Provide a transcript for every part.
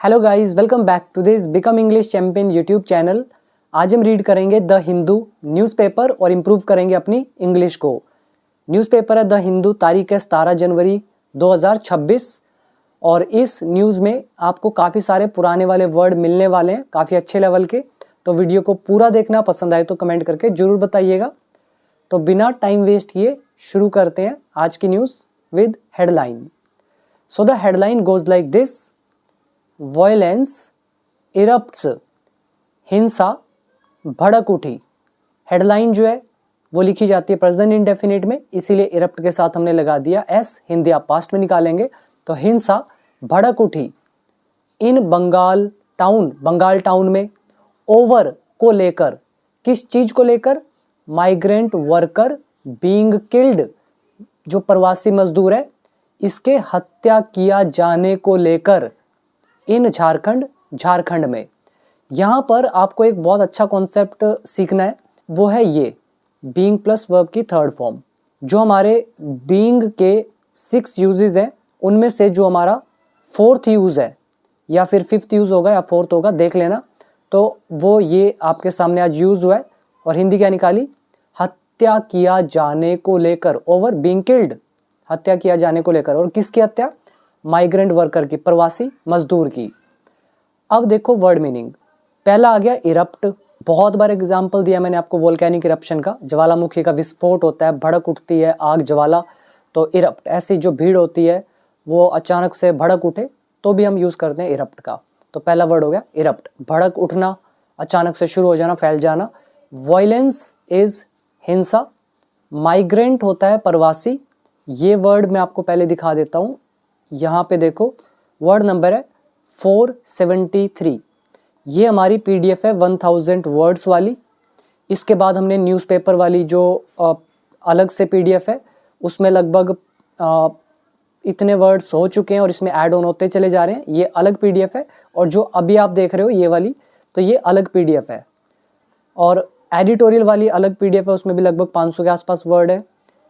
Hello guys, welcome back to this become English champion YouTube channel. आज हम read करेंगे the Hindu newspaper और improve करेंगे अपनी इंग्लिश को। न्यूज़पेपर है द हिंदू, तारीख है 17 जनवरी 2026 और इस न्यूज़ में आपको काफ़ी सारे पुराने वाले वर्ड मिलने वाले हैं, काफ़ी अच्छे लेवल के। तो वीडियो को पूरा देखना, पसंद आए तो कमेंट करके ज़रूर बताइएगा। तो बिना टाइम वेस्ट किए शुरू करते हैं आज की news with headline. So the headline goes like this: violence erupts, हिंसा भड़क उठी। हेडलाइन जो है वो लिखी जाती है प्रेजेंट इंडेफिनिट में, इसीलिए इरप्ट के साथ हमने लगा दिया एस। हिंदी आप पास्ट में निकालेंगे तो हिंसा भड़क उठी इन बंगाल टाउन में। ओवर को लेकर, किस चीज को लेकर? माइग्रेंट वर्कर बीइंग किल्ड, जो प्रवासी मजदूर है इसके हत्या किया जाने को लेकर। इन झारखंड में। यहाँ पर आपको एक बहुत अच्छा कॉन्सेप्ट सीखना है, वो है ये बीइंग प्लस वर्ब की थर्ड फॉर्म। जो हमारे बीइंग के 6 यूजेस हैं उनमें से जो हमारा 4th यूज है या फिर 5th यूज होगा या 4th होगा, देख लेना। तो वो ये आपके सामने आज यूज हुआ है और हिंदी क्या निकाली? हत्या किया जाने को लेकर। ओवर बीइंग किल्ड, हत्या किया जाने को लेकर। और किसकी हत्या? माइग्रेंट वर्कर की, प्रवासी मजदूर की। अब देखो वर्ड मीनिंग। पहला आ गया इरप्ट। बहुत बार एग्जांपल दिया मैंने आपको वोल्केनिक इरप्शन का। ज्वालामुखी का विस्फोट होता है, भड़क उठती है आग ज्वाला, तो इरप्ट। ऐसी जो भीड़ होती है वो अचानक से भड़क उठे तो भी हम यूज करते हैं इरप्ट का। तो पहला वर्ड हो गया इरप्ट, भड़क उठना, अचानक से शुरू हो जाना, फैल जाना। वायलेंस इज हिंसा। माइग्रेंट होता है प्रवासी। ये वर्ड मैं आपको पहले दिखा देता हूं। यहाँ पे देखो वर्ड नंबर है 473। ये हमारी पीडीएफ है 1000 वर्ड्स वाली। इसके बाद हमने न्यूज़पेपर वाली जो अलग से पीडीएफ है उसमें लगभग इतने वर्ड्स हो चुके हैं और इसमें ऐड ऑन होते चले जा रहे हैं। ये अलग पीडीएफ है और जो अभी आप देख रहे हो ये वाली, तो ये अलग पीडीएफ है। और एडिटोरियल वाली अलग पीडीएफ है, उसमें भी लगभग 500 के आसपास वर्ड है।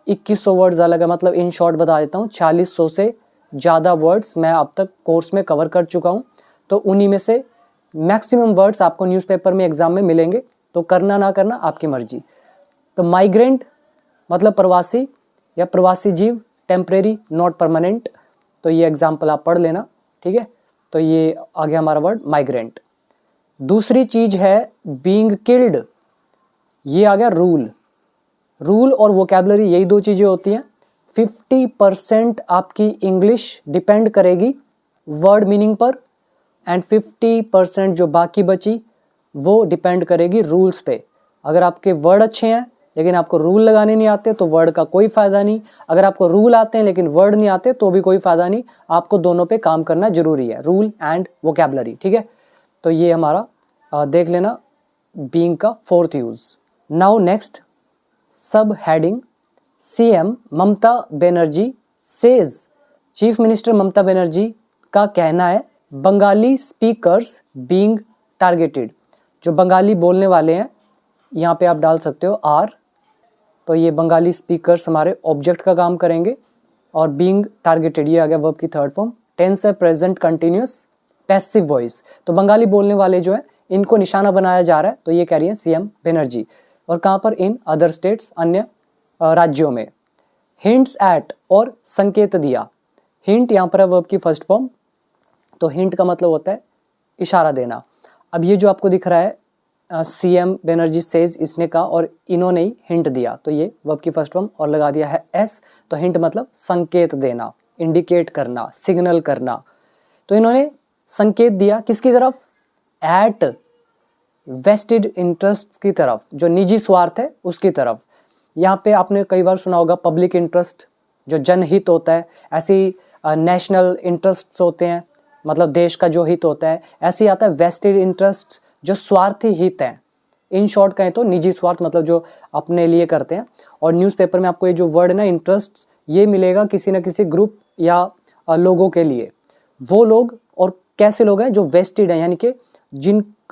2100 वर्ड्स अलग है। मतलब इन शॉर्ट बता देता हूँ, 4600 से ज़्यादा वर्ड्स मैं अब तक कोर्स में कवर कर चुका हूँ। तो उन्हीं में से मैक्सिमम वर्ड्स आपको न्यूज़पेपर में एग्जाम में मिलेंगे, तो करना ना करना आपकी मर्जी। तो माइग्रेंट मतलब प्रवासी या प्रवासी जीव, टेम्परेरी नॉट परमानेंट। तो ये एग्जाम्पल आप पढ़ लेना, ठीक है। तो ये आ गया हमारा वर्ड माइग्रेंट। दूसरी चीज है बीइंग किल्ड। ये आ गया रूल और वोकैबुलरी, यही दो चीजें होती हैं। 50% आपकी इंग्लिश डिपेंड करेगी वर्ड मीनिंग पर एंड 50% जो बाकी बची वो डिपेंड करेगी रूल्स पे। अगर आपके वर्ड अच्छे हैं लेकिन आपको रूल लगाने नहीं आते तो वर्ड का कोई फायदा नहीं। अगर आपको रूल आते हैं लेकिन वर्ड नहीं आते तो भी कोई फायदा नहीं। आपको दोनों पे काम करना जरूरी है, रूल एंड वोकैबुलरी, ठीक है। तो ये हमारा देख लेना बीइंग का 4th यूज। नाउ नेक्स्ट सब heading, CM Mamata Banerjee says, chief minister Mamata Banerjee का कहना है बंगाली स्पीकर्स बीइंग टारगेटेड। जो बंगाली बोलने वाले हैं, यहाँ पे आप डाल सकते हो आर। तो ये बंगाली स्पीकर्स हमारे ऑब्जेक्ट का काम करेंगे। और बीइंग टारगेटेड ये आ गया वर्ब की थर्ड फॉर्म। टेंस है प्रेजेंट कंटिन्यूअस पैसिव वॉइस। तो बंगाली बोलने वाले जो है इनको निशाना बनाया जा रहा है, तो ये कह रही है सीएम बनर्जी। और कहाँ पर? इन अदर स्टेट्स, अन्य राज्यों में। हिंट्स एट और संकेत दिया। हिंट यहाँ पर है वर्ब की फर्स्ट फॉर्म। तो हिंट का मतलब होता है इशारा देना। अब ये जो आपको दिख रहा है सीएम बनर्जी सेज, इसने कहा और इन्होंने ही हिंट दिया, तो ये वर्ब की फर्स्ट फॉर्म और लगा दिया है एस। तो हिंट मतलब संकेत देना, इंडिकेट करना, सिग्नल करना। तो इन्होंने संकेत दिया किसकी तरफ? एट वेस्टेड इंटरेस्ट की तरफ, जो निजी स्वार्थ है उसकी तरफ। यहाँ पे आपने कई बार सुना होगा पब्लिक इंटरेस्ट, जो जनहित होता है। ऐसी नेशनल इंटरेस्ट होते हैं, मतलब देश का जो हित होता है। ऐसे ही आता है वेस्टेड इंटरेस्ट, जो स्वार्थी हित है। इन शॉर्ट कहें तो निजी स्वार्थ, मतलब जो अपने लिए करते हैं। और न्यूज़पेपर में आपको ये जो वर्ड है ना इंटरेस्ट, ये मिलेगा किसी न किसी ग्रुप या लोगों के लिए। वो लोग और कैसे लोग हैं? जो वेस्टेड हैं, यानी कि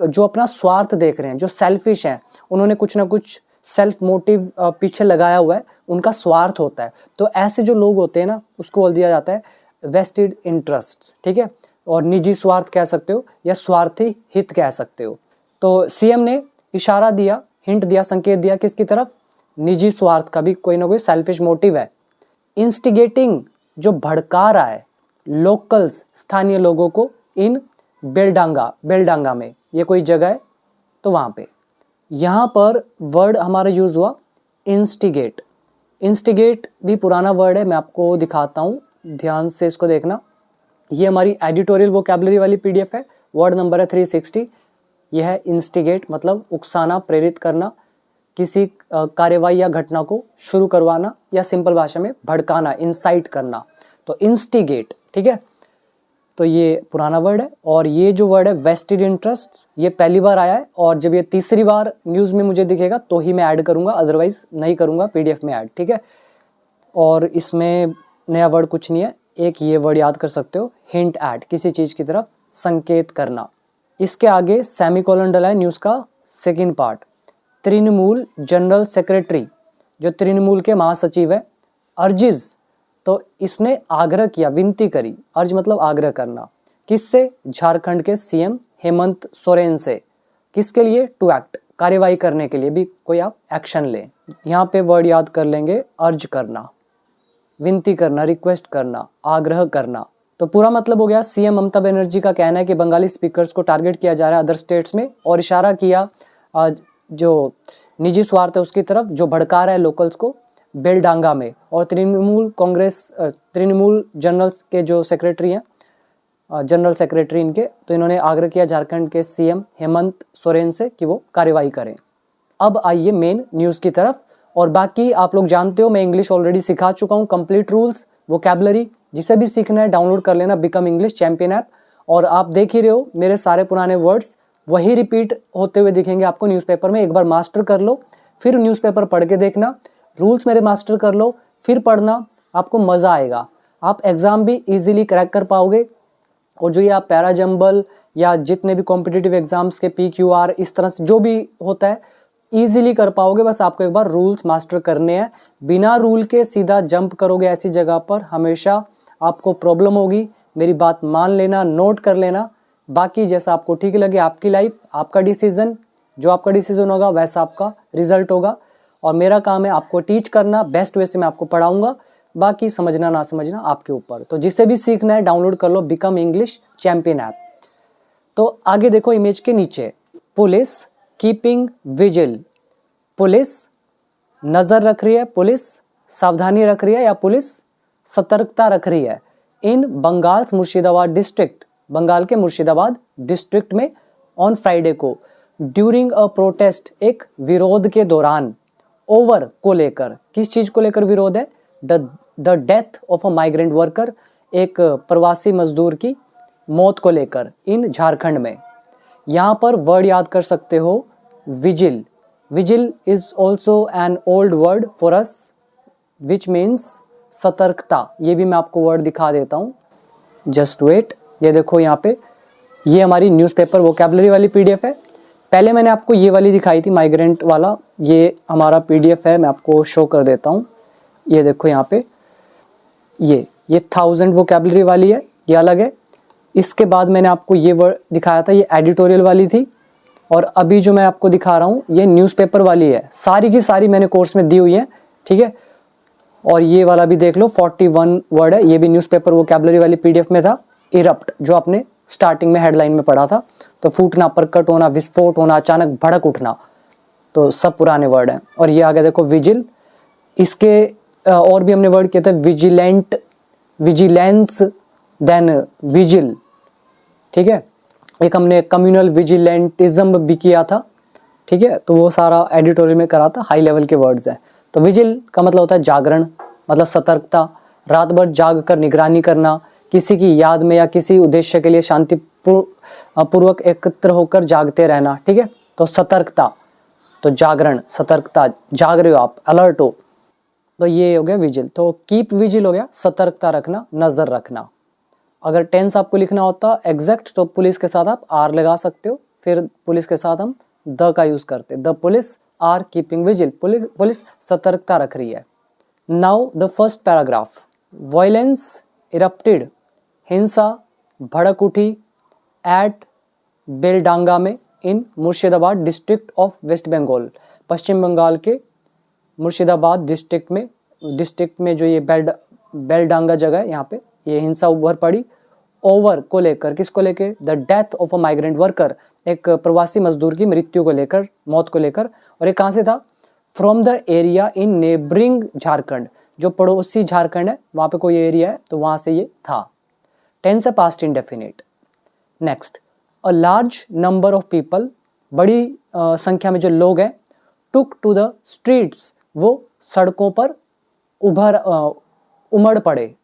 जो अपना स्वार्थ देख रहे हैं, जो सेल्फिश हैं। उन्होंने कुछ ना कुछ सेल्फ मोटिव पीछे लगाया हुआ है, उनका स्वार्थ होता है। तो ऐसे जो लोग होते हैं ना, उसको बोल दिया जाता है वेस्टेड इंटरेस्ट, ठीक है। और निजी स्वार्थ कह सकते हो या स्वार्थी हित कह सकते हो। तो सीएम ने इशारा दिया, हिंट दिया, संकेत दिया किसकी तरफ, निजी स्वार्थ का भी कोई ना कोई सेल्फिश मोटिव है। इंस्टिगेटिंग जो भड़का रहा है लोकल्स स्थानीय लोगों को इन बेलडांगा में, ये कोई जगह है तो वहां पे, यहां पर वर्ड हमारा यूज हुआ इंस्टिगेट। इंस्टिगेट भी पुराना वर्ड है, मैं आपको दिखाता हूं, ध्यान से इसको देखना। ये हमारी एडिटोरियल वोकैबुलरी वाली पीडीएफ है, वर्ड नंबर है 360। यह है इंस्टिगेट, मतलब उकसाना, प्रेरित करना, किसी कार्यवाही या घटना को शुरू करवाना, या सिंपल भाषा में भड़काना, इंसाइट करना, तो इंस्टिगेट। ठीक है, तो ये पुराना वर्ड है। और ये जो वर्ड है वेस्टेड इंटरेस्ट, ये पहली बार आया है, और जब ये तीसरी बार न्यूज़ में मुझे दिखेगा तो ही मैं ऐड करूंगा, अदरवाइज नहीं करूंगा पीडीएफ में ऐड। ठीक है, और इसमें नया वर्ड कुछ नहीं है, एक ये वर्ड याद कर सकते हो, हिंट एट, किसी चीज़ की तरफ संकेत करना। इसके आगे सेमीकोलन डला है न्यूज़ का second part. Trinamool general secretary, जो तृणमूल के महासचिव है, अर्जिज, तो इसने आग्रह किया, विनती करी, अर्ज मतलब आग्रह करना, किससे, झारखंड के सीएम हेमंत सोरेन से, किसके लिए, टू एक्ट, कार्यवाही करने के लिए भी कोई आप एक्शन लें। यहाँ पे वर्ड याद कर लेंगे, अर्ज करना, विनती करना, रिक्वेस्ट करना, आग्रह करना। तो पूरा मतलब हो गया, सीएम ममता बनर्जी का कहना है कि बंगाली स्पीकर्स को टारगेट किया जा रहा है अदर स्टेट्स में, और इशारा किया जो निजी स्वार्थ है उसकी तरफ, जो भड़का रहा है लोकल्स को बेलडांगा में। और तृणमूल जनरल के जो सेक्रेटरी हैं, जनरल सेक्रेटरी इनके, तो इन्होंने आग्रह किया झारखंड के सीएम हेमंत सोरेन से कि वो कार्यवाही करें। अब आइए मेन न्यूज़ की तरफ, और बाकी आप लोग जानते हो मैं इंग्लिश ऑलरेडी सिखा चुका हूँ, कंप्लीट रूल्स, वोकैबुलरी, जिसे भी सीखना है डाउनलोड कर लेना बिकम इंग्लिश चैंपियन ऐप। और आप देख ही रहे हो मेरे सारे पुराने वर्ड्स वही रिपीट होते हुए दिखेंगे आपको न्यूज़पेपर में। एक बार मास्टर कर लो, फिर न्यूज़पेपर पढ़ के देखना, रूल्स मेरे मास्टर कर लो, फिर पढ़ना, आपको मज़ा आएगा, आप एग्ज़ाम भी इजीली क्रैक कर पाओगे। और जो ये आप पैरा जंबल या जितने भी कॉम्पिटिटिव एग्जाम्स के PQR इस तरह से जो भी होता है इजीली कर पाओगे, बस आपको एक बार रूल्स मास्टर करने हैं। बिना रूल के सीधा जंप करोगे ऐसी जगह पर हमेशा आपको प्रॉब्लम होगी, मेरी बात मान लेना, नोट कर लेना। बाकी जैसा आपको ठीक लगे, आपकी लाइफ, आपका डिसीजन, जो आपका डिसीजन होगा वैसा आपका रिजल्ट होगा। और मेरा काम है आपको टीच करना, बेस्ट वे से मैं आपको पढ़ाऊंगा, बाकी समझना ना समझना आपके ऊपर। तो जिसे भी सीखना है डाउनलोड कर लो बिकम इंग्लिश चैंपियन ऐप। तो आगे देखो इमेज के नीचे, पुलिस कीपिंग विजिल, पुलिस नजर रख रही है, पुलिस सावधानी रख रही है, या पुलिस सतर्कता रख रही है इन बंगाल मुर्शिदाबाद डिस्ट्रिक्ट, बंगाल के मुर्शिदाबाद डिस्ट्रिक्ट में ऑन फ्राइडे को, ड्यूरिंग अ प्रोटेस्ट, एक विरोध के दौरान, ओवर को लेकर, किस चीज को लेकर विरोध है, the death of a migrant worker, एक प्रवासी मजदूर की मौत को लेकर इन झारखंड में। यहां पर वर्ड याद कर सकते हो vigil, vigil is also an old word for us which means सतर्कता। ये भी मैं आपको वर्ड दिखा देता हूं, जस्ट वेट। ये देखो यहाँ पे, ये हमारी न्यूज़पेपर वोकैबुलरी वाली पीडीएफ है। पहले मैंने आपको ये वाली दिखाई थी माइग्रेंट वाला, ये हमारा पीडीएफ है, मैं आपको शो कर देता हूँ। ये देखो यहाँ पे, ये 1000 वोकैबुलरी वाली है, ये अलग है। इसके बाद मैंने आपको ये वर्ड दिखाया था, ये एडिटोरियल वाली थी। और अभी जो मैं आपको दिखा रहा हूँ ये न्यूज़पेपर वाली है, सारी की सारी मैंने कोर्स में दी हुई है, ठीक है। और ये वाला भी देख लो, 41 वर्ड है, ये भी न्यूज़पेपर वोकैबुलरी वाली पीडीएफ में था। इरप्ट, जो आपने स्टार्टिंग में हेडलाइन में पढ़ा था, तो फूटना, प्रकट होना, विस्फोट होना, अचानक भड़क उठना, तो सब पुराने वर्ड हैं। और ये आगे देखो विजिल, इसके और भी हमने वर्ड किए थे, विजिलेंट, विजिलेंस, देन विजिल, ठीक है। एक हमने कम्युनल विजिलेंटिज्म भी किया था, ठीक है, तो वो सारा एडिटोरियल में करा था, हाई लेवल के वर्ड्स हैं। तो विजिल का मतलब होता है जागरण, मतलब सतर्कता, रात भर जाग कर निगरानी करना, किसी की याद में या किसी उद्देश्य के लिए शांति पूर्वक एकत्र होकर जागते रहना, ठीक है। तो सतर्कता, तो जागरण, सतर्कता, जाग रहे हो आप, अलर्ट हो, तो ये हो गया विजिल। तो कीप विजिल हो गया सतर्कता रखना, नजर रखना। अगर टेंस आपको लिखना होता एग्जैक्ट, तो पुलिस के साथ आप आर लगा सकते हो, फिर पुलिस के साथ हम द का यूज करते, the police are keeping vigil, police सतर्कता रख रही है। Now the first paragraph, violence erupted, हिंसा भड़क उठी एट बेलडांगा में in Murshidabad district of West Bengal, Paschim Bangal के मुर्शिदाबाद डिस्ट्रिक्ट में जो ये बेलडांगा जगह है, यहाँ पे ये हिंसा उभर पड़ी ओवर को लेकर, किसको लेकर, the death of a migrant worker, एक प्रवासी मजदूर की मृत्यु को लेकर, मौत को लेकर। और ये कहाँ से था, from the area in neighbouring Jharkhand, जो पड़ोसी झारखंड है वहाँ पे कोई एरिया है तो वहाँ से ये था। टेंस है past indefinite. Next, a large number of people, बड़ी संख्या में जो लोग हैं, टुक टू द स्ट्रीट्स, वो सड़कों पर उमड़ पड़े।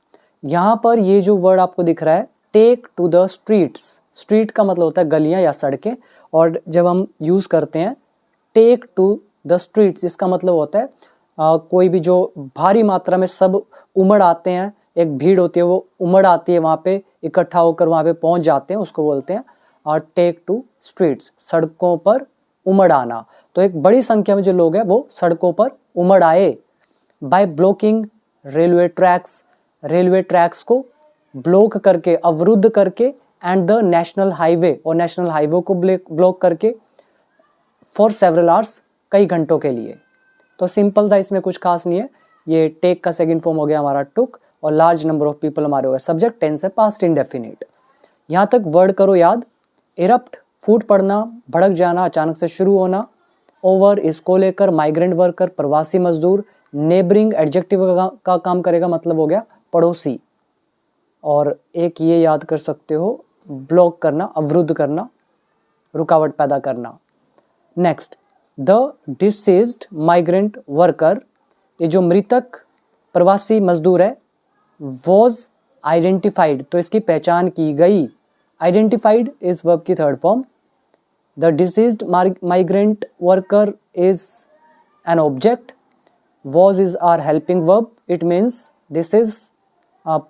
यहाँ पर ये जो वर्ड आपको दिख रहा है take to the streets, street का मतलब होता है गलियां या सड़कें, और जब हम यूज करते हैं टेक टू द स्ट्रीट्स, इसका मतलब होता है कोई भी जो भारी मात्रा में सब उमड़ आते हैं, एक भीड़ होती है वो उमड़ आती है वहाँ पे, इकट्ठा होकर वहाँ पे पहुँच जाते हैं, उसको बोलते हैं और टेक टू स्ट्रीट्स, सड़कों पर उमड़ आना। तो एक बड़ी संख्या में जो लोग हैं वो सड़कों पर उमड़ आए। बाय ब्लॉकिंग रेलवे ट्रैक्स को ब्लॉक करके, अवरुद्ध करके, एंड द नेशनल हाईवे, और नेशनल हाईवे को ब्लॉक करके, फॉर सेवरल आवर्स, कई घंटों के लिए। तो सिंपल था, इसमें कुछ खास नहीं है। ये टेक का सेकंड फॉर्म हो गया हमारा टुक, और लार्ज नंबर ऑफ पीपल हमारे हो गए सब्जेक्ट, टेंस है पास्ट इंडेफिनिट। यहाँ तक वर्ड करो याद, इरप्ट फूट पड़ना, भड़क जाना, अचानक से शुरू होना, ओवर इसको लेकर, माइग्रेंट वर्कर प्रवासी मजदूर, नेबरिंग एडजेक्टिव का काम करेगा, मतलब हो गया पड़ोसी। और एक ये याद कर सकते हो, ब्लॉक करना, अवरुद्ध करना, रुकावट पैदा करना। Next, the deceased migrant worker, ये जो मृतक प्रवासी मजदूर है, वॉज आइडेंटिफाइड, तो इसकी पहचान की गई। आइडेंटिफाइड इज वर्ब की third form. The deceased migrant worker is an object, was is our helping verb, it means this is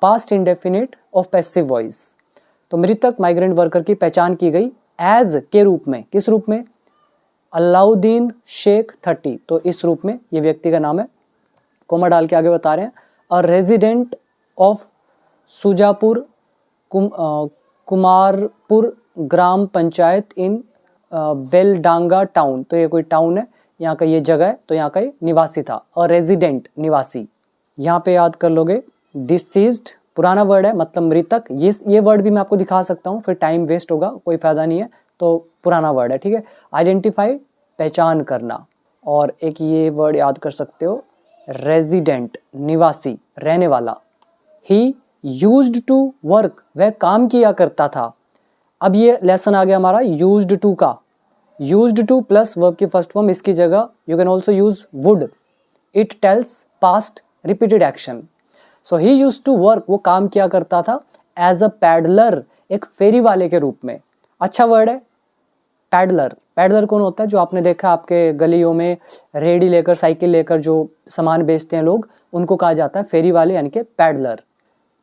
past indefinite of passive voice। तो मृतक माइग्रेंट वर्कर की पहचान की गई एज के रूप में, किस रूप में, अलाउद्दीन शेख 30, तो इस रूप में ये व्यक्ति का नाम है, कोमा डाल के आगे बता रहे हैं। A resident of Sujapur Kumarpur gram panchayat in Beldanga town, तो ये कोई टाउन है, यहाँ का ये जगह है, तो यहाँ का ये निवासी था। और रेजिडेंट निवासी, यहाँ पे याद कर लोगे। डिसीज्ड पुराना वर्ड है, मतलब मृतक। ये वर्ड भी मैं आपको दिखा सकता हूँ, फिर टाइम वेस्ट होगा, कोई फायदा नहीं है, तो पुराना वर्ड है, ठीक है। आइडेंटिफाई पहचान करना, और एक ये वर्ड याद कर सकते हो, रेजिडेंट निवासी, रहने वाला। ही यूज्ड टू वर्क, वह काम किया करता था। अब ये लेसन आ गया हमारा यूज्ड टू का। यूज्ड टू प्लस वर्ब की फर्स्ट फॉर्म, इसकी जगह you can also use would. It tells past repeated action. So he used to work, वो काम किया करता था एज अ पैडलर, एक फेरी वाले के रूप में। अच्छा वर्ड है पैडलर। पैडलर कौन होता है, जो आपने देखा आपके गलियों में रेडी लेकर, साइकिल लेकर जो सामान बेचते हैं लोग, उनको कहा जाता है फेरी वाले, यानी कि पैडलर।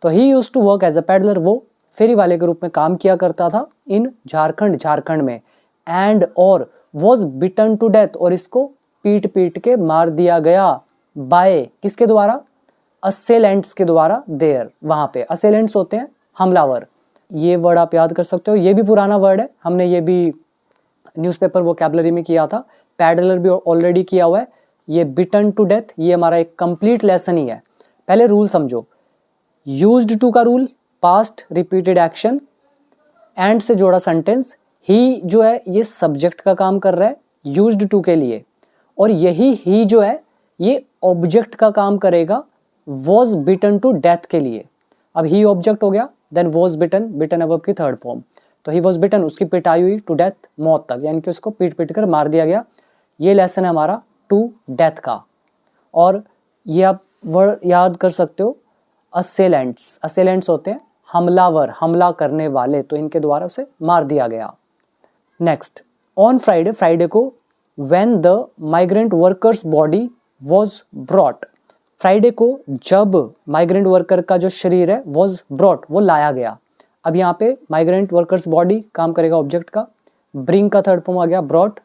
तो he used to work as a peddler, वो फेरी वाले के रूप में काम किया करता था इन झारखंड में। एंड और वॉज बिटन टू डेथ, और इसको पीट के मार दिया गया। बाय किसके द्वारा, असेलेंट्स के द्वारा। देयर, वहां पे असेलेंट्स होते हैं हमलावर। ये वर्ड आप याद कर सकते हो, ये भी पुराना वर्ड है, हमने ये भी न्यूज़पेपर वोकैबुलरी में किया था। पैडलर भी ऑलरेडी किया हुआ है। ये बिटन टू डेथ, ये हमारा एक कंप्लीट लेसन ही है। पहले रूल समझो, यूज्ड टू का rule, past repeated action, and से जोड़ा सेंटेंस। ही जो है ये सब्जेक्ट का काम कर रहा है यूज्ड टू के लिए, और यही ही जो है ये ऑब्जेक्ट का काम करेगा वॉज बिटन टू डेथ के लिए। अब ही ऑब्जेक्ट हो गया, देन वॉज बिटन वर्ब की थर्ड फॉर्म। तो ही वॉज बिटन, उसकी पिटाई हुई, टू डेथ मौत तक, यानी कि उसको पीट कर मार दिया गया। ये लेसन है हमारा टू डेथ का। और ये आप वर्ड याद कर सकते हो, असेलेंट्स होते हैं हमलावर, हमला करने वाले, तो इनके द्वारा उसे मार दिया गया। नेक्स्ट, ऑन फ्राइडे को when the migrant workers body was brought, Friday को जब माइग्रेंट वर्कर का जो शरीर है वॉज ब्रॉट, वो लाया गया। अब यहाँ पे माइग्रेंट वर्कर्स बॉडी काम करेगा ऑब्जेक्ट का, ब्रिंग का थर्ड फॉर्म आ गया brought,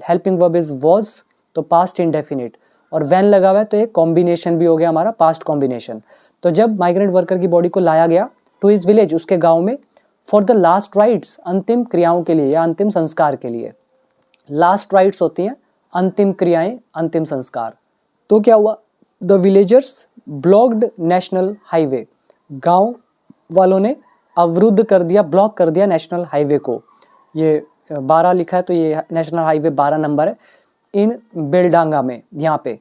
helping verb is was, तो पास्ट इंडेफिनिट, और व्हेन लगा हुआ है तो एक कॉम्बिनेशन भी हो गया हमारा, पास्ट कॉम्बिनेशन। तो जब माइग्रेंट वर्कर की बॉडी को लाया गया टू हिज विलेज, उसके गाँव में, फॉर द लास्ट राइट्स, अंतिम क्रियाओं के लिए या अंतिम संस्कार के लिए। लास्ट राइट्स होती हैं अंतिम क्रियाएं, अंतिम संस्कार। तो क्या हुआ, the villagers blocked national highway, गांव वालों ने अवरुद्ध कर दिया, ब्लॉक कर दिया नेशनल हाईवे को। ये 12 लिखा है तो ये नेशनल हाईवे 12 नंबर है। इन बेलडांगा में, यहाँ पे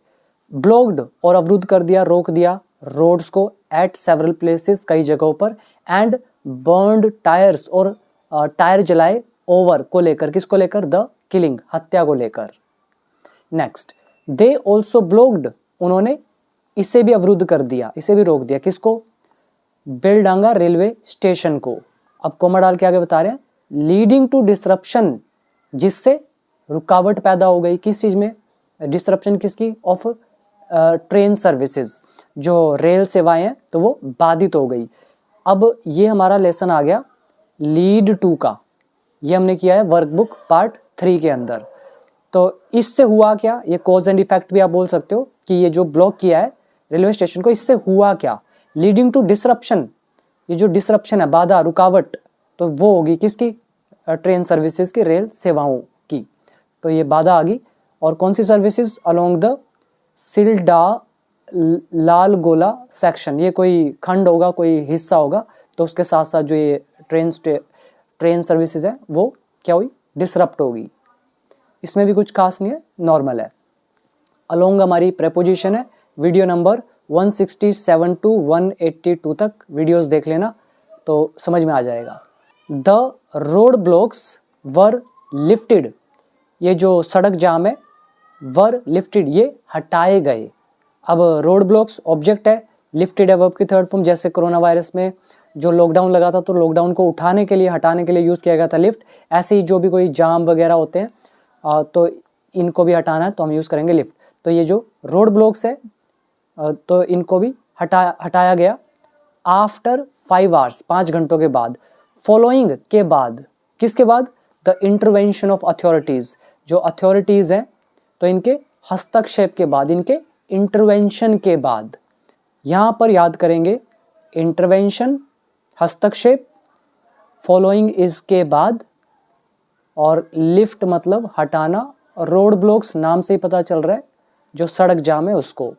ब्लॉक्ड और अवरुद्ध कर दिया, रोक दिया रोड्स को एट सेवरल प्लेसेस, कई जगहों पर, एंड बर्न्ड टायर्स और टायर जलाए, ओवर को लेकर, किसको लेकर, द किलिंग, हत्या को लेकर। नेक्स्ट, दे ऑल्सो ब्लॉक्ड, उन्होंने इसे भी अवरुद्ध कर दिया, इसे भी रोक दिया, किसको, बेलडांगा रेलवे स्टेशन को। अब कोमा डाल के आगे बता रहे हैं, लीडिंग टू डिसरप्शन, जिससे रुकावट पैदा हो गई, किस चीज में, डिसरप्शन किसकी, ऑफ ट्रेन सर्विसेज, जो रेल सेवाएं हैं तो वो बाधित हो गई। अब ये हमारा लेसन आ गया लीड टू का, ये हमने किया है वर्कबुक पार्ट 3 के अंदर। तो इससे हुआ क्या, ये कॉज एंड इफेक्ट भी आप बोल सकते हो कि ये जो ब्लॉक किया है रेलवे स्टेशन को, इससे हुआ क्या, लीडिंग टू डिसरप्शन, ये जो डिसरप्शन है, बाधा, रुकावट, तो वो होगी किसकी, ट्रेन सर्विसेज की, रेल सेवाओं की। तो ये बाधा आ गई। और कौन सी सर्विसेज, अलोंग द सिल्डा लाल गोला सेक्शन, ये कोई खंड होगा, कोई हिस्सा होगा, तो उसके साथ साथ जो ये ट्रेन सर्विसेज है वो क्या हुई, डिसरप्ट होगी। इसमें भी कुछ खास नहीं है, नॉर्मल है। अलोंग हमारी प्रेपोजिशन है, वीडियो नंबर 167 टू 182 तक वीडियोस देख लेना तो समझ में आ जाएगा। The road blocks were lifted, ये जो सड़क जाम है, वर लिफ्टेड, ये हटाए गए। अब रोड ब्लॉक्स ऑब्जेक्ट है, लिफ्टेड है वर्ब की थर्ड फॉर्म, जैसे कोरोना वायरस में जो लॉकडाउन लगा था तो लॉकडाउन को उठाने के लिए, हटाने के लिए यूज़ किया गया था लिफ्ट। ऐसे ही जो भी कोई जाम वगैरह होते हैं तो इनको भी हटाना है तो हम यूज़ करेंगे लिफ्ट। तो ये जो रोड ब्लॉक्स है तो इनको भी हटाया गया। आफ्टर 5 आवर्स, 5 घंटों के बाद, फॉलोइंग के बाद, किसके बाद, द इंटरवेंशन ऑफ अथॉरिटीज़, जो अथॉरिटीज़ हैं तो इनके हस्तक्षेप के बाद, इनके इंटरवेंशन के बाद। यहाँ पर याद करेंगे इंटरवेंशन, हस्तक्षेप, फॉलोइंग इसके बाद, और लिफ्ट मतलब हटाना, रोड ब्लॉक्स नाम से ही पता चल रहा है जो सड़क जाम है उसको,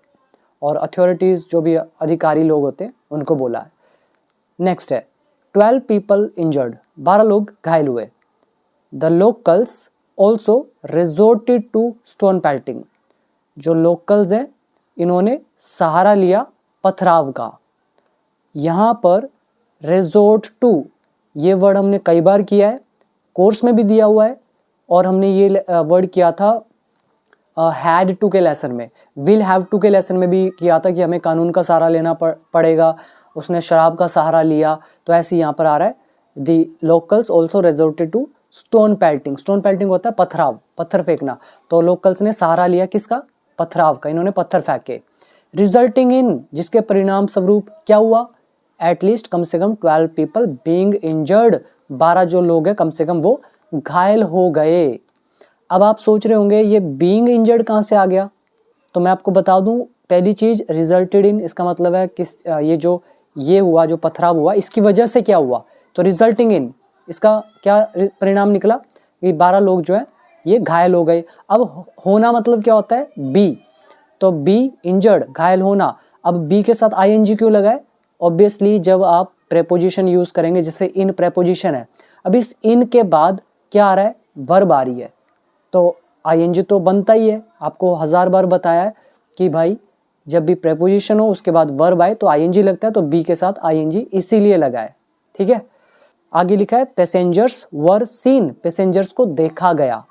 और अथॉरिटीज़ जो भी अधिकारी लोग होते हैं उनको बोला है। नेक्स्ट है 12 पीपल इंजर्ड, 12 लोग घायल हुए। The locals also resorted to stone pelting, जो लोकल्स हैं इन्होंने सहारा लिया पथराव का। यहाँ पर रिजोर्ट टू, ये वर्ड हमने कई बार किया है, कोर्स में भी दिया हुआ है, और हमने ये वर्ड किया था हैड टू के लेसन में, विल हैव टू के लेसन में भी किया था कि हमें कानून का सहारा लेना पड़ेगा, उसने शराब का सहारा लिया। तो ऐसे यहाँ पर आ रहा है the locals also resorted to stone pelting. Stone pelting होता है पथराव, पत्थर फेंकना, तो लोकल्स ने सहारा लिया किसका, पथराव का, इन्होंने पत्थर फेंके। रिजल्टिंग इन, जिसके परिणाम स्वरूप क्या हुआ, एटलीस्ट कम से कम 12 पीपल बीइंग इंजर्ड, 12 जो लोग हैं कम से कम वो घायल हो गए। अब आप सोच रहे होंगे ये बीइंग इंजर्ड कहाँ से आ गया, तो मैं आपको बता दूं, पहली चीज रिजल्टेड इन, इसका मतलब है किस, ये हुआ जो पथराव हुआ इसकी वजह से क्या हुआ, तो रिजल्टिंग इन, इसका क्या परिणाम निकला कि 12 लोग जो है ये घायल हो गए। अब होना मतलब क्या होता है, बी, तो बी इंजर्ड, घायल होना। अब बी के साथ आईएनजी क्यों लगाए, ऑब्वियसली जब आप प्रेपोजिशन यूज करेंगे, जैसे इन प्रेपोजिशन है, अब इस इन के बाद क्या आ रहा है, वर्ब आ रही है, तो आईएनजी तो बनता ही है। आपको 1000 बार बताया है कि भाई जब भी प्रेपोजिशन हो उसके बाद वर्ब आए तो आईएनजी लगता है, तो बी के साथ आईएनजी इसीलिए लगा है, ठीक है। आगे लिखा है पैसेंजर्स वर सीन, पैसेंजर्स को देखा गया।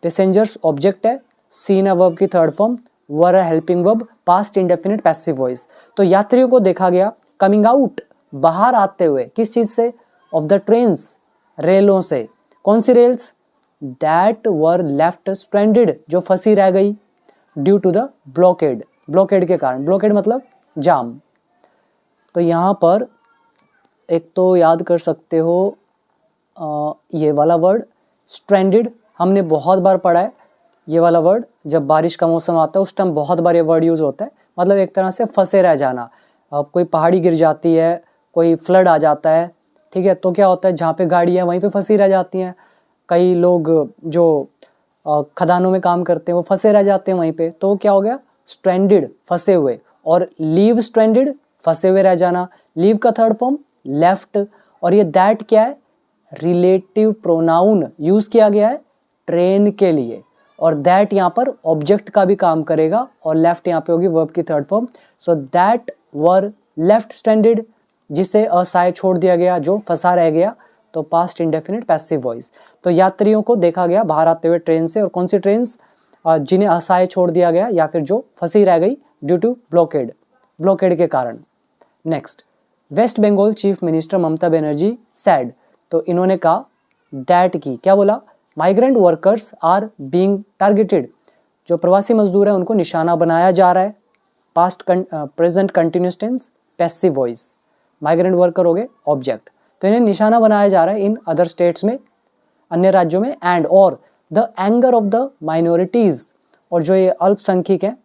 पैसेंजर्स ऑब्जेक्ट है, सीन है वर्ब की थर्ड फॉर्म, वर है helping verb, past indefinite passive voice. तो यात्रियों को देखा गया कमिंग आउट, बाहर आते हुए, किस चीज से, ऑफ द ट्रेन्स, रेलों से। कौन सी rails, that were left stranded, जो फंसी रह गई, due to the blockade, blockade के कारण, ब्लॉकेड मतलब जाम। तो यहाँ पर एक तो याद कर सकते हो ये वाला वर्ड स्ट्रैंडेड, हमने बहुत बार पढ़ा है ये वाला वर्ड, जब बारिश का मौसम आता है उस टाइम बहुत बार ये वर्ड यूज होता है, मतलब एक तरह से फंसे रह जाना। अब कोई पहाड़ी गिर जाती है, कोई फ्लड आ जाता है, ठीक है। तो क्या होता है, जहाँ पे गाड़ी है वहीं पे फंसी रह जाती हैं। कई लोग जो खदानों में काम करते हैं वो फंसे रह जाते हैं वहीं पे। तो क्या हो गया, स्ट्रैंडेड, फंसे हुए। और लीव स्ट्रैंडेड, फंसे हुए रह जाना। लीव का थर्ड फॉर्म लेफ्ट। और ये दैट क्या है, रिलेटिव प्रोनाउन यूज किया गया है ट्रेन के लिए। और दैट यहाँ पर ऑब्जेक्ट का भी काम करेगा और लेफ्ट यहाँ पे होगी वर्ब की third form. So that were left stranded, जिसे असहाय छोड़ दिया गया, जो फंसा रह गया। तो पास्ट इंडेफिनिट पैसिव वॉइस। तो यात्रियों को देखा गया बाहर आते हुए ट्रेन से। और कौन सी ट्रेन, जिन्हें असहाय छोड़ दिया गया या फिर जो फंसी रह गई ड्यू टू ब्लॉकेड, ब्लॉकेड के कारण। Next, West Bengal chief minister Mamata Banerjee said, तो इन्होंने कहा दैट की, क्या बोला, migrant workers are being targeted, जो प्रवासी मजदूर है उनको निशाना बनाया जा रहा है। Past present continuous tense passive voice, migrant worker हो गए ऑब्जेक्ट। तो इन्हें निशाना बनाया जा रहा है इन अदर स्टेट्स में, अन्य राज्यों में। एंड और the anger of the minorities, और जो ये अल्पसंख्यक हैं,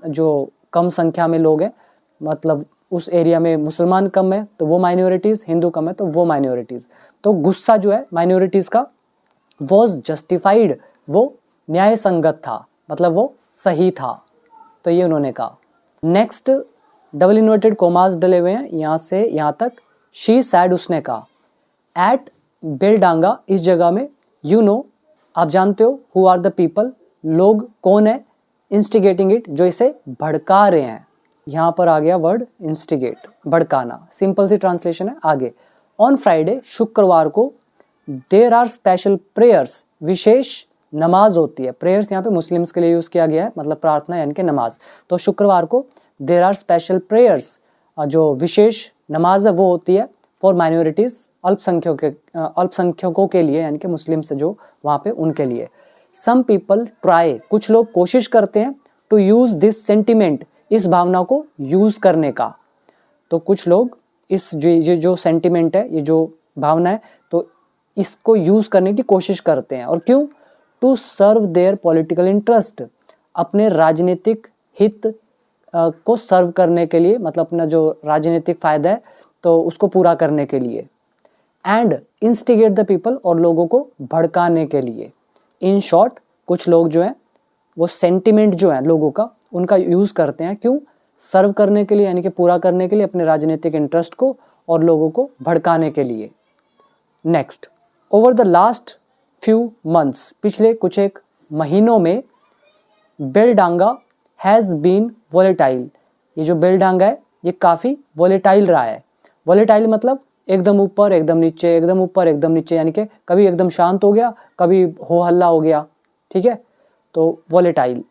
जो कम संख्या में लोग हैं, मतलब उस एरिया में मुसलमान कम है तो वो माइनॉरिटीज, हिंदू कम है तो वो माइनॉरिटीज। तो गुस्सा जो है माइनॉरिटीज का वॉज जस्टिफाइड, वो न्याय संगत था, मतलब वो सही था। तो ये उन्होंने कहा। नेक्स्ट, डबल इन्वर्टेड कोमास डले हुए हैं यहाँ से यहाँ तक। शी सैड, उसने कहा। एट बेलडांगा, इस जगह में। यू नो, आप जानते हो। हु आर द पीपल, लोग कौन है। इंस्टिगेटिंग इट, जो इसे भड़का रहे हैं। यहाँ पर आ गया word instigate, भड़काना। Simple see translation है। आगे, ऑन फ्राइडे, शुक्रवार को, देर आर स्पेशल प्रेयर्स, विशेष नमाज होती है। प्रेयर्स यहाँ पे मुस्लिम्स के लिए यूज किया गया है, मतलब प्रार्थना यानी कि नमाज। तो शुक्रवार को देर आर स्पेशल प्रेयर्स, जो विशेष नमाज है वो होती है फॉर माइनॉरिटीज, अल्पसंख्यकों के लिए, यानी कि मुस्लिम से जो वहाँ पे उनके लिए। सम पीपल ट्राई, कुछ लोग कोशिश करते हैं, टू यूज दिस सेंटिमेंट, इस भावना को यूज करने का। तो कुछ लोग इस जो सेंटिमेंट है, ये जो भावना है, तो इसको यूज करने की कोशिश करते हैं। और क्यों, to serve their political interest, अपने राजनीतिक हित को सर्व करने के लिए, मतलब अपना जो राजनीतिक फायदा है तो उसको पूरा करने के लिए। एंड इंस्टिगेट द पीपल, और लोगों को भड़काने के लिए। इन शॉर्ट, कुछ लोग जो हैं वो सेंटिमेंट जो है लोगों का, उनका यूज करते हैं। क्यों, सर्व करने के लिए, यानी कि पूरा करने के लिए अपने राजनीतिक इंटरेस्ट को, और लोगों को भड़काने के लिए। Next, over the last few months, पिछले कुछ एक महीनों में, बेलडांगा हैज़ बीन वोलेटाइल, ये जो बेलडांगा है ये काफ़ी वोलेटाइल रहा है। वोलेटाइल मतलब एकदम ऊपर एकदम नीचे, एकदम ऊपर एकदम नीचे, यानी कि कभी एकदम शांत हो गया, कभी हो हल्ला हो गया। ठीक है, तो वोलेटाइल,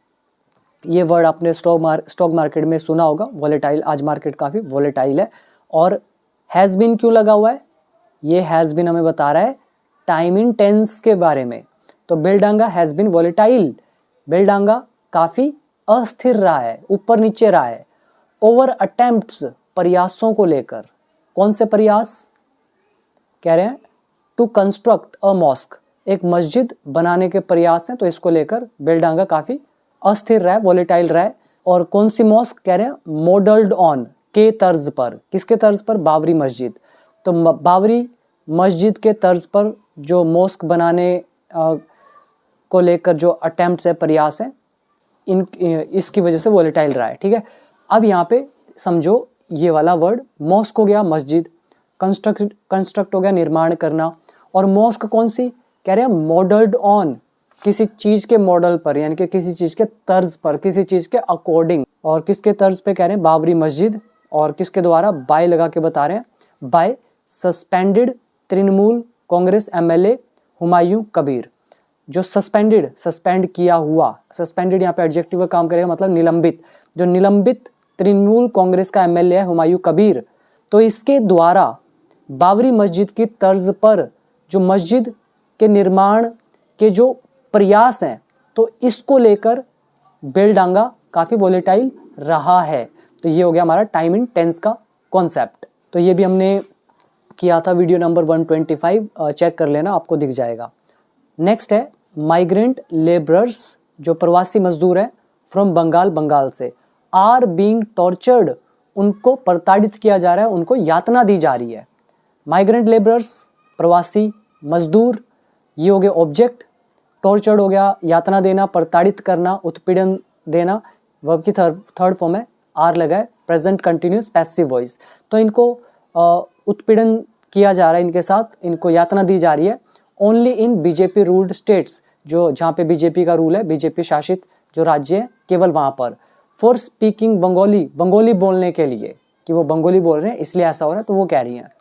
ये वर्ड आपने स्टॉक मार्केट में सुना होगा, वोलेटाइल। आज मार्केट काफ़ी वोलेटाइल है। और हैज़ बीन क्यों लगा हुआ है, ये हैज़ बीन हमें बता रहा है टाइम इन टेंस के बारे में। तो Beldanga has been volatile, Beldanga काफ़ी अस्थिर रहा है, ऊपर नीचे रहा है। ओवर अटेम्प्ट्स, प्रयासों को लेकर। कौन से प्रयास कह रहे हैं, टू कंस्ट्रक्ट अ मॉस्क, एक मस्जिद बनाने के प्रयास हैं, तो इसको लेकर बेलडांगा काफ़ी अस्थिर रहा है, वोलेटाइल रहा है। और कौन सी मॉस्क कह रहे हैं, मॉडल्ड ऑन, के तर्ज पर। किसके तर्ज पर, बाबरी मस्जिद। तो बाबरी मस्जिद के तर्ज पर जो मॉस्क बनाने को लेकर जो अटेम्प्ट्स है, प्रयास है, इसकी वजह से वोलेटाइल रहा है। ठीक है, अब यहाँ पे समझो, ये वाला वर्ड मॉस्क हो गया मस्जिद, कंस्ट्रक्ट हो गया निर्माण करना। और मॉस्क कौन सी कह रहे हैं, मॉडल्ड ऑन, किसी चीज के मॉडल पर, यानी कि किसी चीज के तर्ज पर, किसी चीज के अकॉर्डिंग। और किसके तर्ज पे कह रहे हैं, बाबरी मस्जिद। और किसके द्वारा, बाय लगा के बता रहे हैं, by suspended Trinamool Congress MLA Humayun Kabir. जो सस्पेंड किया हुआ, सस्पेंडेड यहाँ पे एडजेक्टिव का काम करेगा, मतलब निलंबित, जो निलंबित तृणमूल कांग्रेस का एमएलए है हुमायूं कबीर। तो इसके द्वारा बाबरी मस्जिद की तर्ज पर जो मस्जिद के निर्माण के जो प्रयास हैं, तो इसको लेकर बेलडांगा काफ़ी वोलेटाइल रहा है। तो ये हो गया हमारा टाइम इन टेंस का कॉन्सेप्ट। तो ये भी हमने किया था वीडियो नंबर 125, चेक कर लेना, आपको दिख जाएगा। नेक्स्ट है माइग्रेंट लेबरर्स, जो प्रवासी मजदूर हैं फ्रॉम बंगाल, बंगाल से, आर बीइंग टॉर्चर्ड, उनको प्रताड़ित किया जा रहा है, उनको यातना दी जा रही है। माइग्रेंट लेबरर्स प्रवासी मजदूर, ये हो गए ऑब्जेक्ट। टॉर्चर्ड हो गया यातना देना, प्रताड़ित करना, उत्पीड़न देना, वर्ब की थर्ड फॉर्म है, आर लगा है, प्रेजेंट कंटिन्यूस पैसिव वॉइस। तो इनको उत्पीड़न किया जा रहा है, इनके साथ इनको यातना दी जा रही है only in BJP ruled states, जो जहाँ पे बीजेपी का रूल है, बीजेपी शासित जो राज्य है केवल वहां पर। फॉर स्पीकिंग बंगाली, बंगाली बोलने के लिए, कि वो बंगाली बोल रहे हैं इसलिए ऐसा हो रहा है, तो वो कह रही हैं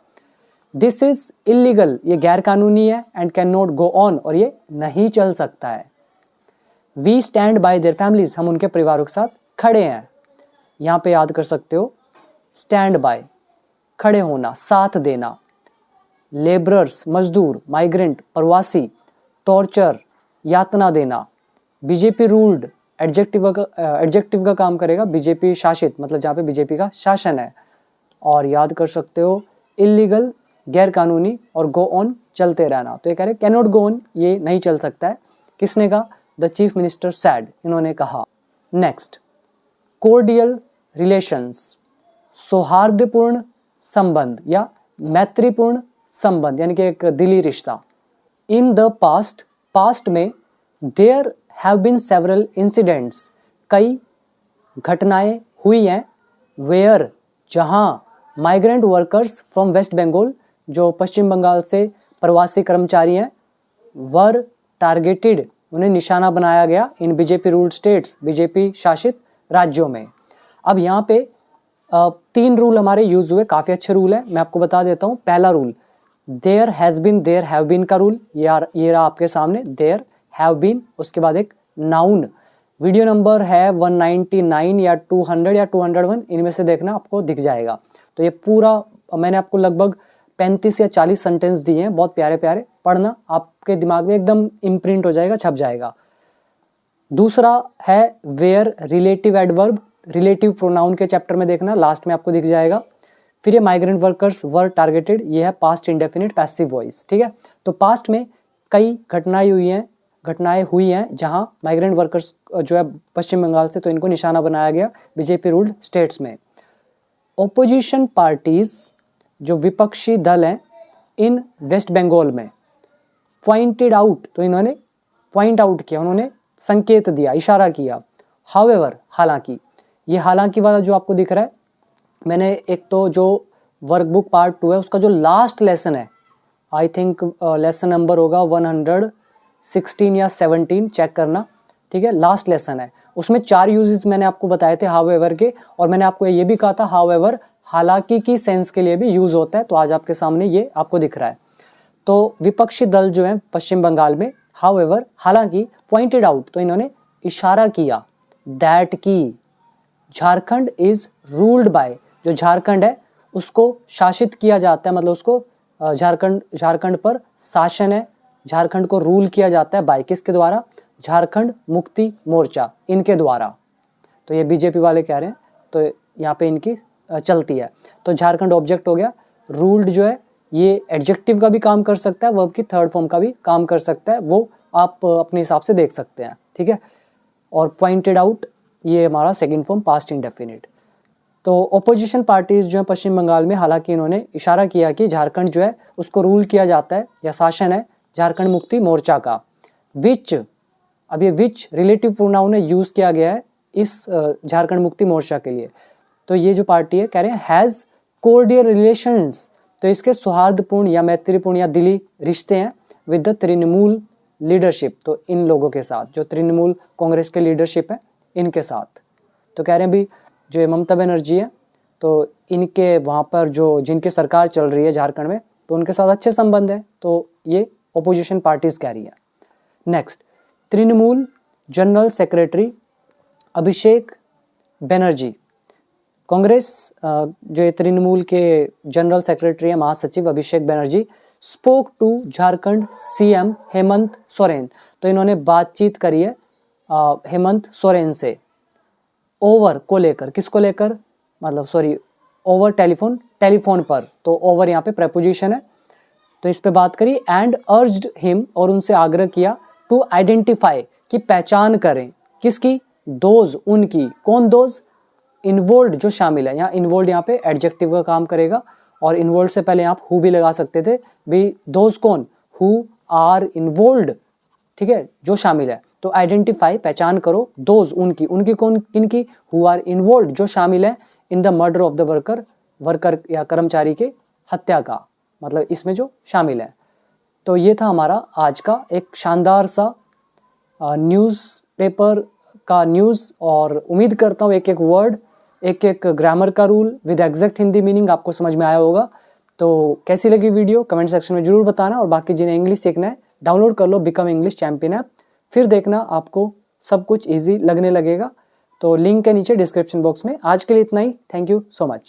दिस इज इलीगल, ये गैर कानूनी है, and can not go on, और ये नहीं चल सकता है। We stand by their families, हम उनके परिवारों के साथ खड़े हैं। यहाँ पे याद कर सकते हो स्टैंड बाय, खड़े होना, साथ देना। लेबरर्स मजदूर, माइग्रेंट प्रवासी, टॉर्चर यातना देना। बीजेपी रूल्ड एडजेक्टिव का काम करेगा, बीजेपी शासित मतलब जहाँ पे बीजेपी का शासन है। और याद कर सकते हो इलीगल गैर कानूनी, और गो ऑन चलते रहना। तो ये कह रहे कैन नॉट गो ऑन, ये नहीं चल सकता है। किसने कहा? द चीफ मिनिस्टर सैड, इन्होंने कहा। नेक्स्ट, कोर्डियल रिलेशंस, सौहार्दपूर्ण संबंध या मैत्रीपूर्ण संबंध, यानी कि एक दिली रिश्ता। इन द पास्ट, पास्ट में there have been several incidents, कई घटनाएं हुई हैं। वेयर, जहां migrant workers from West Bengal, जो पश्चिम बंगाल से प्रवासी कर्मचारी हैं, वर टारगेटेड, उन्हें निशाना बनाया गया इन बीजेपी रूल्ड स्टेट्स, बीजेपी शासित राज्यों में। अब यहाँ पे 3 रूल हमारे यूज हुए, काफी अच्छे रूल है, मैं आपको बता देता हूँ। पहला rule there has been, there have been का रूल, ये रहा आपके सामने, देयर हैव बीन। उसके बाद एक नाउन, वीडियो नंबर है 199 या 200 या 201, इनमें से देखना, आपको दिख जाएगा। तो ये पूरा मैंने आपको लगभग 35 या 40 सेंटेंस दिए हैं, बहुत प्यारे प्यारे, पढ़ना, आपके दिमाग में एकदम इम्प्रिंट हो जाएगा, छप जाएगा। दूसरा है where relative adverb, relative pronoun के चैप्टर में देखना, लास्ट में आपको दिख जाएगा। फिर ये माइग्रेंट वर्कर्स वर टारगेटेड, ये है पास्ट इंडेफिनिट पैसिव वॉइस, ठीक है। तो पास्ट में कई घटनाएं हुई हैं जहां माइग्रेंट वर्कर्स जो है पश्चिम बंगाल से, तो इनको निशाना बनाया गया बीजेपी रूल्ड स्टेट्स में। ओपोजिशन पार्टीज, जो विपक्षी दल हैं इन वेस्ट बंगाल में, पॉइंटेड आउट, तो इन्होंने पॉइंट आउट किया, उन्होंने संकेत दिया, इशारा किया। हाउएवर, हालांकि, ये हालांकि वाला जो आपको दिख रहा है, मैंने एक तो जो वर्कबुक पार्ट 2 है उसका जो लास्ट लेसन है, आई थिंक लेसन नंबर होगा 116 या 17, चेक करना, ठीक है, लास्ट लेसन है, उसमें 4 यूजेस मैंने आपको बताए थे हाउएवर के, और मैंने आपको ये भी कहा था हाउएवर हालांकि की सेंस के लिए भी यूज होता है। तो आज आपके सामने ये आपको दिख रहा है। तो विपक्षी दल जो है पश्चिम बंगाल में, हाउएवर हालांकि, पॉइंटेड आउट, तो इन्होंने इशारा किया, दैट की झारखंड इज रूल्ड बाय, जो झारखंड है उसको शासित किया जाता है, मतलब उसको झारखंड पर शासन है, झारखंड को रूल किया जाता है बाय, किसके द्वारा? झारखंड मुक्ति मोर्चा, इनके द्वारा। तो ये बीजेपी वाले कह रहे हैं, तो यहाँ पे इनकी चलती है। तो झारखंड ऑब्जेक्ट हो गया, रूल्ड जो है ये एडजेक्टिव का भी काम कर सकता है, वर्ब की थर्ड फॉर्म का भी काम कर सकता है, वो आप अपने हिसाब से देख सकते हैं, ठीक है। और पॉइंटेड आउट, ये हमारा सेकंड फॉर्म पास्ट इंडेफिनिट। तो ओपोजिशन पार्टीज जो है पश्चिम बंगाल में, हालांकि इन्होंने इशारा किया कि झारखंड जो है उसको रूल किया जाता है या शासन है झारखंड मुक्ति मोर्चा का। विच, अब ये विच रिलेटिव प्रोनाउन है, यूज किया गया है इस झारखंड मुक्ति मोर्चा के लिए। तो ये जो पार्टी है कह रहे हैं हैज कोर्डियल रिलेशंस, तो इसके सौहार्दपूर्ण या मैत्रीपूर्ण या दिली रिश्ते हैं विद द तृणमूल लीडरशिप, तो इन लोगों के साथ, जो तृणमूल कांग्रेस के लीडरशिप है इनके साथ। तो कह रहे हैं भी जो ममता बनर्जी है, तो इनके वहाँ पर जो जिनकी सरकार चल रही है झारखंड में, तो उनके साथ अच्छे संबंध है, तो ये ओपोजिशन पार्टीज कह रही है। Next, Trinamool general secretary Abhishek Banerjee, Congress जो ये तृणमूल के जनरल सेक्रेटरी है, महासचिव Abhishek Banerjee, spoke to Jharkhand CM Hemant Soren, तो इन्होंने बातचीत करी है हेमंत सोरेन से, ओवर को लेकर, किसको लेकर, मतलब सॉरी ओवर टेलीफोन, टेलीफोन पर, तो ओवर यहाँ पे प्रेपोजिशन है, तो इस पे बात करी। एंड अर्ज्ड हिम, और उनसे आग्रह किया, टू आइडेंटिफाई, कि पहचान करें, किसकी? दोज, उनकी, कौन दोज? इन्वॉल्व, जो शामिल है, यहाँ इन्वॉल्व यहाँ पे एडजेक्टिव का काम करेगा, और इन्वॉल्व से पहले आप हु भी लगा सकते थे भी, दोज कौन, हु आर इन्वॉल्व्ड, ठीक है, जो शामिल है। तो आइडेंटिफाई, पहचान करो, दोज उनकी, उनकी कौन, किनकी, हु आर इन्वॉल्व्ड जो शामिल है, in the murder of the worker, worker या कर्मचारी के हत्या का, मतलब इसमें जो शामिल है। तो ये था हमारा आज का एक शानदार सा न्यूज़पेपर का न्यूज़, और उम्मीद करता हूँ एक एक वर्ड, एक एक ग्रामर का rule with exact Hindi meaning आपको समझ में आया होगा। तो कैसी लगी वीडियो कमेंट सेक्शन में जरूर बताना, और बाकी जिन्हें इंग्लिश सीखना है डाउनलोड कर लो बिकम इंग्लिश चैंपियन ऐप, फिर देखना आपको सब कुछ ईजी लगने लगेगा। तो लिंक है नीचे डिस्क्रिप्शन बॉक्स में। आज के लिए इतना ही, थैंक यू सो मच।